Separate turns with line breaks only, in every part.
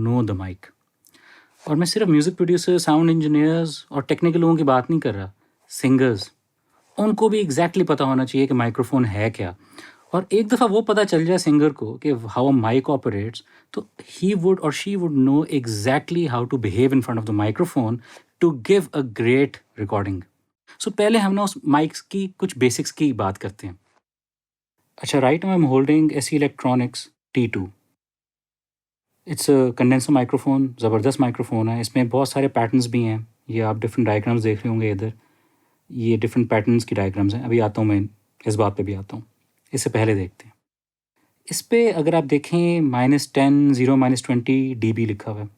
know the mic. और मैं सिर्फ म्यूज़िक प्रोड्यूसर, साउंड इंजीनियर्स और टेक्निकल लोगों की बात नहीं कर रहा, सिंगर्स, उनको भी एग्जैक्टली पता होना चाहिए कि माइक्रोफोन है क्या। और एक दफ़ा वो पता चल जाए सिंगर को कि हाउ अ माइक ऑपरेट्स, तो ही वुड और she would know exactly how to behave in front of the microphone to give a great recording. So पहले हम ना उस माइक्स की कुछ बेसिक्स की बात करते हैं। अच्छा, right now I am holding SE electronics T2। It's a condenser microphone, ज़बरदस्त माइक्रोफोन है। इसमें बहुत सारे पैटर्न्स भी हैं, ये आप डिफरेंट डायग्राम्स देख रहे होंगे इधर, ये डिफरेंट पैटर्न्स की डायग्राम्स हैं। अभी आता हूँ मैं, इस बात पे भी आता हूँ। इससे पहले देखते हैं, इस पे अगर आप देखें -10, 0, -20 dB लिखा हुआ है।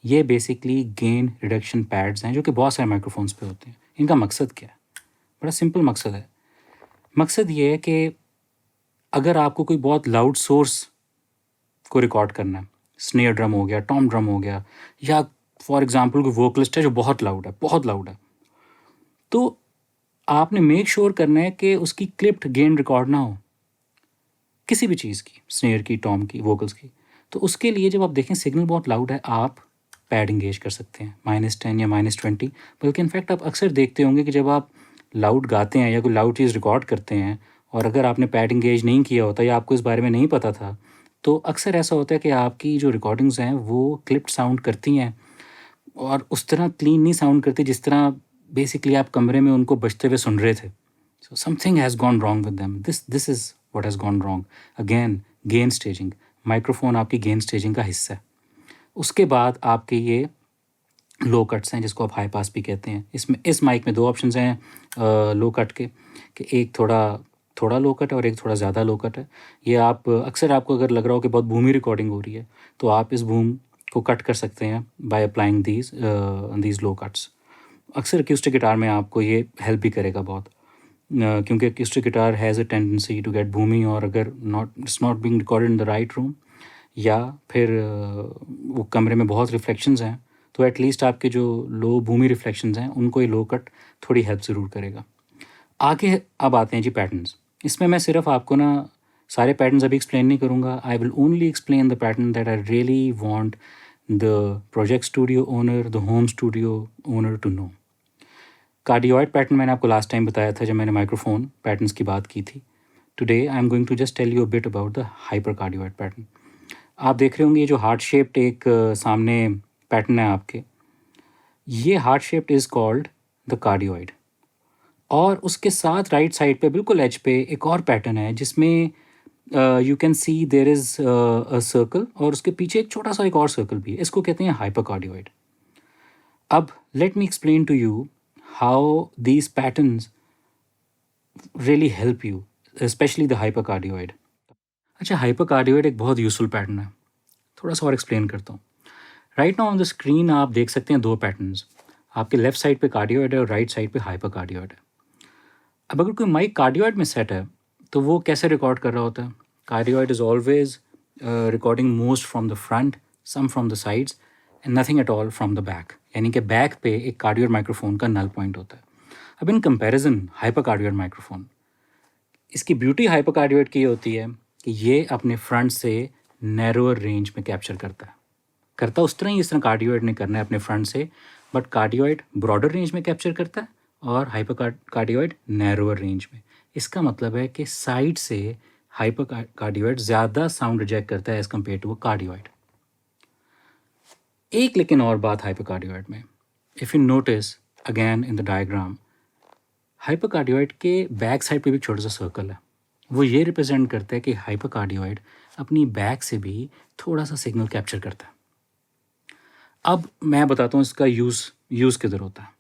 ये बेसिकली गेन रिडक्शन पैड्स हैं जो कि बहुत सारे माइक्रोफोन्स पे होते हैं। इनका मकसद क्या है? बड़ा सिंपल मकसद है। मकसद ये है कि अगर आपको कोई बहुत लाउड सोर्स को रिकॉर्ड करना है, स्नेयर ड्रम हो गया, टॉम ड्रम हो गया, या फॉर एग्जांपल कोई वोकलिस्ट है जो बहुत लाउड है, बहुत लाउड है, तो आपने मेक श्योर करना है कि उसकी क्लिप्ड गेन रिकॉर्ड ना हो, किसी भी चीज़ की, स्नेयर की, टॉम की, वोकल्स की। तो उसके लिए जब आप देखें सिग्नल बहुत लाउड है, आप पैड इंगेज कर सकते हैं -10 या -20। बल्कि इनफैक्ट आप अक्सर देखते होंगे कि जब आप लाउड गाते हैं या कोई लाउड चीज़ रिकॉर्ड करते हैं और अगर आपने पैड इंगेज नहीं किया होता या आपको इस बारे में नहीं पता था, तो अक्सर ऐसा होता है कि आपकी जो रिकॉर्डिंग्स हैं वो क्लिप्ड साउंड करती हैं और उस तरह क्लीन नहीं साउंड करती जिस तरह बेसिकली आप कमरे में उनको बजते हुए सुन रहे थे। So something has gone wrong with them. This is what has gone wrong. Again, gain staging, microphone आपकी गेन स्टेजिंग का हिस्सा है। उसके बाद आपके ये लो कट्स हैं जिसको आप हाई पास भी कहते हैं। इसमें इस माइक में 2 ऑप्शंस हैं लो कट के, कि एक थोड़ा लो कट है और एक थोड़ा ज़्यादा लो कट है। ये आप अक्सर आपको अगर लग रहा हो कि बहुत बूमी रिकॉर्डिंग हो रही है, तो आप इस बूम को कट कर सकते हैं by applying these low cuts. अक्सर अक्यूस्टिक गिटार में आपको ये हेल्प भी करेगा बहुत, क्योंकि acoustic guitar has a tendency to get boomy, और अगर it's not being recorded in the right room या फिर वो कमरे में बहुत रिफ्लेक्शंस हैं, तो एटलीस्ट आपके जो लो बूमी रिफ्लेक्शंस हैं उनको ये लो कट थोड़ी हेल्प ज़रूर करेगा। आगे अब आते हैं जी पैटर्न्स। इसमें मैं सिर्फ आपको ना सारे पैटर्न्स अभी एक्सप्लेन नहीं करूँगा। I will only explain the pattern that I really want the project studio owner, the home studio owner to know. Cardioid pattern मैंने आपको लास्ट टाइम बताया था जब मैंने माइक्रोफोन पैटर्न्स की बात की थी। Today I am going to just tell you a bit about the hyper cardioid pattern. आप देख रहे होंगे ये जो हार्ट शेप्ड एक सामने पैटर्न है आपके, ये heart shaped is called the cardioid. और उसके साथ राइट साइड पे बिल्कुल एज पे एक और पैटर्न है जिसमें you can see there is a circle और उसके पीछे एक छोटा सा एक और सर्कल भी है। इसको कहते हैं हाइपरकार्डियोइड। अब let me explain to you how these patterns really help you, especially the hypercardioid. अच्छा, हाइपरकार्डियोइड एक बहुत यूजफुल पैटर्न है। थोड़ा सा और एक्सप्लेन करता हूँ। Right now on the screen आप देख सकते हैं 2 पैटर्न्स। आपके लेफ्ट साइड पे कार्डियोइड है और राइट साइड पे हाइपरकार्डियोइड है। अब अगर कोई माइक कार्डियोइड में सेट है तो वो कैसे रिकॉर्ड कर रहा होता है? Cardioid is always recording most from the front, some from the sides and nothing at all from the back. यानी कि बैक पे एक कार्डियोइड माइक्रोफोन का नल पॉइंट होता है। अब इन कंपैरिजन हाइपरकार्डियोइड माइक्रोफोन, इसकी ब्यूटी हाइपरकार्डियोइड की होती है कि ये अपने फ्रंट से नैरोअर रेंज में कैप्चर करता उस तरह ही इस तरह कार्डियोइड ने करना है अपने फ्रंट से, बट कार्डियोइड ब्रॉडर रेंज में कैप्चर करता है और हाइपरकार्डियोइड नैरोअर रेंज में। इसका मतलब है कि साइड से हाइपरकार्डियोइड ज़्यादा साउंड रिजेक्ट करता है as compare to a cardioid. एक लेकिन और बात हाइपरकार्डियोइड में, if you notice again in the diagram, hypercardioid के बैक साइड पे भी एक छोटा सा सर्कल है। वो ये रिप्रेजेंट करता है कि हाइपरकार्डियोइड अपनी बैक से भी थोड़ा सा सिग्नल कैप्चर करता है। अब मैं बताता हूँ इसका यूज़ किधर होता है।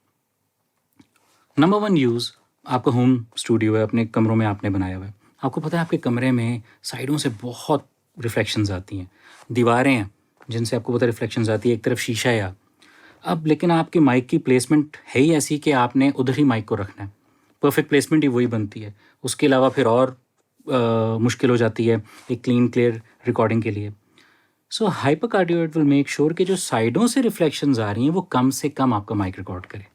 नंबर 1 यूज़, आपका होम स्टूडियो है, अपने कमरों में आपने बनाया हुआ है। आपको पता है आपके कमरे में साइडों से बहुत रिफ्लेक्शंस आती हैं, दीवारें हैं जिनसे आपको पता है रिफ्लेक्शंस आती है, एक तरफ शीशा है। अब लेकिन आपकी माइक की प्लेसमेंट है ही ऐसी कि आपने उधर ही माइक को रखना है। परफेक्ट प्लेसमेंट ही वही बनती है। उसके अलावा फिर और मुश्किल हो जाती है एक क्लीन क्लियर रिकॉर्डिंग के लिए। सो हाइपरकार्डियोइड विल मेक श्योर कि जो साइडों से रिफ्लेक्शंस आ रही हैं वो कम से कम आपका माइक रिकॉर्ड करे।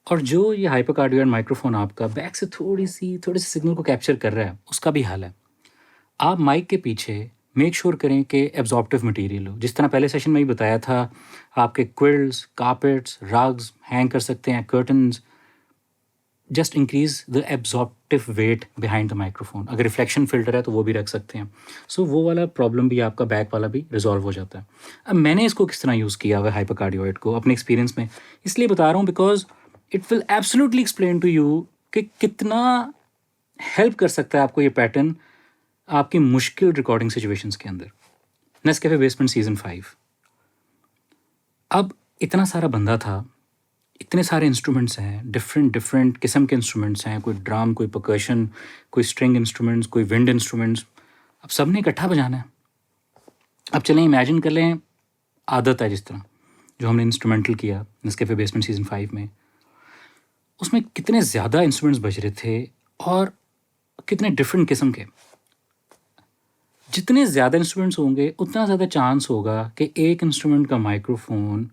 और जो ये हाइपरकार्डियोइड माइक्रोफोन आपका बैक से थोड़ी सी सिग्नल को कैप्चर कर रहा है, उसका भी हाल है। आप माइक के पीछे मेक श्योर करें कि एब्जॉर्प्टिव मटेरियल हो। जिस तरह पहले सेशन में ही बताया था, आपके क्विल्ट्स, कारपेट्स, रग्स हैंग कर सकते हैं, curtains, just increase the absorptive weight behind the microphone. अगर रिफ्लेक्शन फिल्टर है तो वो भी रख सकते हैं। सो वो वाला प्रॉब्लम भी आपका बैक वाला भी रिजॉल्व हो जाता है। अब मैंने इसको किस तरह यूज़ किया हुआ है हाइपरकार्डियोइड को अपने एक्सपीरियंस में, इसलिए बता रहा हूँ because it will absolutely explain to you कि कितना हेल्प कर सकता है आपको ये पैटर्न आपकी मुश्किल रिकॉर्डिंग सिचुएशंस के अंदर। Nescafe basement season 5। अब इतना सारा बंदा था, इतने सारे इंस्ट्रूमेंट्स हैं, डिफरेंट किस्म के इंस्ट्रूमेंट्स हैं, कोई ड्रम, कोई परकशन, कोई स्ट्रिंग इंस्ट्रूमेंट्स, कोई विंड इंस्ट्रूमेंट्स। अब सब ने इकट्ठा बजाना है। अब चलें इमेजिन कर लें आदत है जिस तरह जो हमने इंस्ट्रूमेंटल किया नेस्कैफे बेसमेंट सीजन 5 में, उसमें कितने ज़्यादा इंस्ट्रूमेंट्स बज रहे थे और कितने डिफरेंट किस्म के। जितने ज़्यादा इंस्ट्रूमेंट्स होंगे उतना ज़्यादा चांस होगा कि एक इंस्ट्रूमेंट का माइक्रोफोन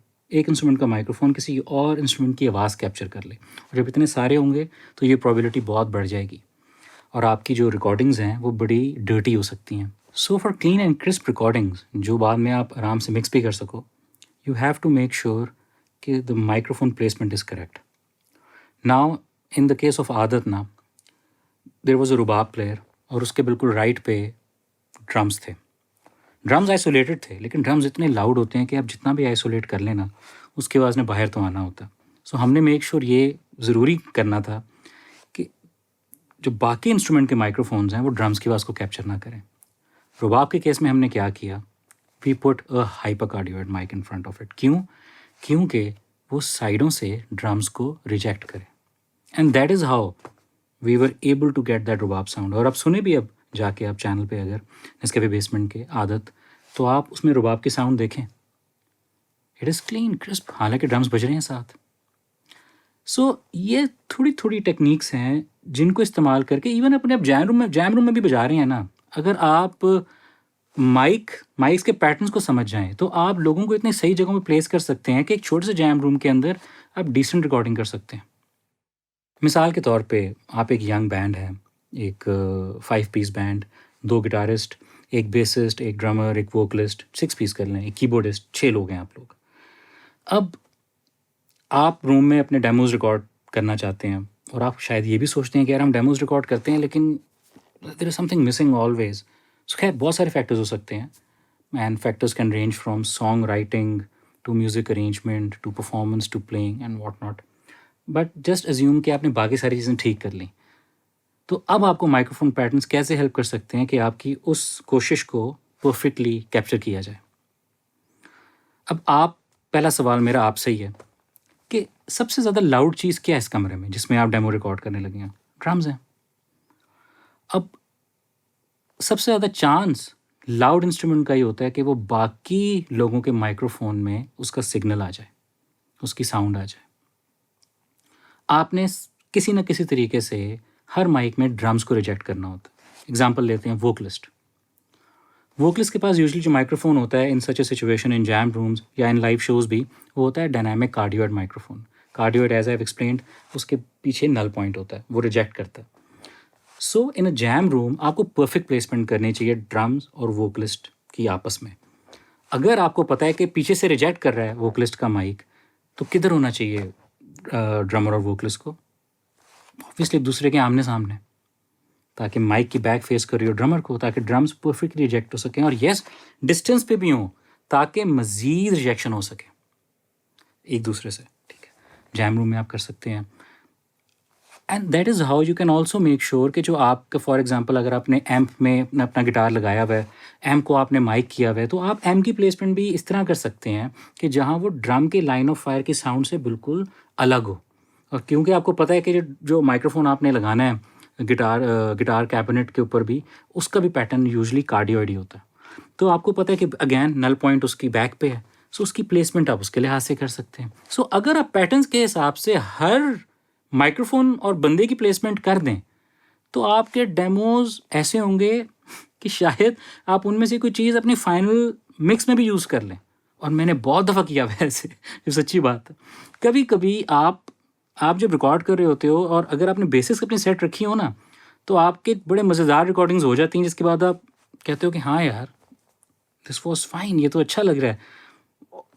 किसी और इंस्ट्रूमेंट की आवाज़ कैप्चर कर ले। और जब इतने सारे होंगे तो ये प्रोबेबिलिटी बहुत बढ़ जाएगी और आपकी जो रिकॉर्डिंग्स हैं वो बड़ी डर्टी हो सकती हैं। So for clean and crisp recordings जो बाद में आप आराम से मिक्स भी कर सको, you have to make sure कि the microphone placement is correct. Now in the case of Aadat ना, there was a rubab player और उसके बिल्कुल राइट पे ड्रम्स थे। ड्रम्स आइसोलेटेड थे, लेकिन ड्रम्स इतने लाउड होते हैं कि आप जितना भी आइसोलेट कर लेना उसके आवाज़ ने बाहर तो आना होता। सो हमने मेक श्योर ये ज़रूरी करना था कि जो बाकी इंस्ट्रूमेंट के माइक्रोफोन्स हैं वो ड्रम्स की आवाज़ को कैप्चर ना करें। रुबाब के केस में हमने क्या किया, we put a hypercardioid mike in front of it. क्योंकि वो साइडों से ड्रम्स को रिजेक्ट करे, and that is how we were able to get that rubab sound. और आप सुने भी, अब जाके आप चैनल पे अगर नेस्कैफे बेसमेंट के आदत, तो आप उसमें रुबाब की साउंड देखें, इट इज़ क्लीन क्रिस्प, हालांकि ड्रम्स बज रहे हैं साथ। सो ये थोड़ी थोड़ी टेक्निक्स हैं जिनको इस्तेमाल करके इवन अपने आप जैम रूम में भी बजा रहे हैं ना, अगर आप माइक्स के पैटर्न्स को समझ जाएं तो आप लोगों को इतनी सही जगहों में प्लेस कर सकते हैं कि एक छोटे से जैम रूम के अंदर आप डिसेंट रिकॉर्डिंग कर सकते हैं। मिसाल के तौर पे आप एक यंग बैंड है, एक 5 पीस बैंड, 2 गिटारिस्ट, एक बेसिस्ट, एक ड्रमर, एक वोकलिस्ट, 6 पीस कर लें, एक कीबोर्डिस्ट, 6 लोग हैं आप लोग। अब आप रूम में अपने डेमोज रिकॉर्ड करना चाहते हैं और आप शायद ये भी सोचते हैं कि यार हम डेमोज रिकॉर्ड करते हैं लेकिन there is something missing always. So खैर बहुत सारे फैक्टर्स हो सकते हैं, and factors can range from song writing to music arrangement to performance to playing and what not. But just assume कि आपने बाकी सारी चीज़ें ठीक कर ली, तो अब आपको माइक्रोफोन पैटर्न्स कैसे हेल्प कर सकते हैं कि आपकी उस कोशिश को परफेक्टली कैप्चर किया जाए। अब पहला सवाल मेरा आपसे ही है कि सबसे ज़्यादा लाउड चीज़ क्या है इस कमरे में जिसमें आप डेमो रिकॉर्ड करने लगे हैं? ड्रम्स हैं। अब सबसे ज़्यादा चांस लाउड इंस्ट्रूमेंट का ही होता है कि वो बाकी लोगों के माइक्रोफोन में उसका सिग्नल आ जाए, उसकी साउंड आ जाए। आपने किसी न किसी तरीके से हर माइक में ड्रम्स को रिजेक्ट करना होता है। एग्जाम्पल लेते हैं वोकलिस्ट के पास यूजुअली जो माइक्रोफोन होता है in such a situation in jam rooms या इन लाइव शोज़ भी, वो होता है dynamic cardioid microphone. Cardioid as I have explained, उसके पीछे नल पॉइंट होता है, वो रिजेक्ट करता है। सो इन अ जैम रूम आपको परफेक्ट प्लेसमेंट करनी चाहिए ड्रम्स और वोकलिस्ट की आपस में। अगर आपको पता है कि पीछे से रिजेक्ट कर रहा है वोकलिस्ट का माइक, तो किधर होना चाहिए ड्रमर और वोकलिस्ट को? ऑब्वियसली एक दूसरे के आमने सामने, ताकि माइक की बैक फेस कर रही हो ड्रमर को, ताकि ड्रम्स परफेक्टली रिजेक्ट हो सकें, और येस डिस्टेंस पे भी हो ताकि मज़ीद रिजेक्शन हो सके एक दूसरे से। ठीक है, जैम रूम में आप कर सकते हैं। And that is how you can also make sure कि जो आपका, फॉर एग्जांपल अगर आपने एम्प में अपना गिटार लगाया हुआ है, एम्प को आपने माइक किया हुआ है, तो आप एम्प की प्लेसमेंट भी इस तरह कर सकते हैं कि जहाँ वो ड्रम के लाइन ऑफ फायर की साउंड से बिल्कुल अलग हो। और क्योंकि आपको पता है कि जो माइक्रोफोन आपने लगाना है गिटार कैबिनेट के ऊपर भी, उसका भी पैटर्न यूजुअली कार्डियोइड ही होता है, तो आपको पता है कि अगेन नल पॉइंट उसकी बैक पे है, सो उसकी प्लेसमेंट आप उसके लिहाज से कर सकते हैं। सो अगर आप पैटर्न्स के हिसाब से हर माइक्रोफोन और बंदे की प्लेसमेंट कर दें तो आपके डेमोज ऐसे होंगे कि शायद आप उनमें से कोई चीज़ अपनी फाइनल मिक्स में भी यूज़ कर लें। और मैंने बहुत दफ़ा किया वैसे, ये सच्ची बात है। कभी कभी आप जब रिकॉर्ड कर रहे होते हो और अगर आपने बेसिक्स अपनी सेट रखी हो ना, तो आपके बड़े मज़ेदार रिकॉर्डिंग्स हो जाती हैं जिसके बाद आप कहते हो कि हाँ यार दिस वॉज फाइन, ये तो अच्छा लग रहा है,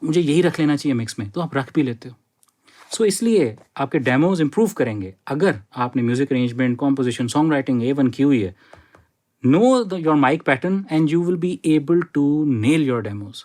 मुझे यही रख लेना चाहिए मिक्स में, तो आप रख भी लेते हो। सो इसलिए आपके डेमोज इंप्रूव करेंगे अगर आपने music arrangement, composition, song writing A1 की हुई है। Know your mic pattern and you will be able to nail your demos.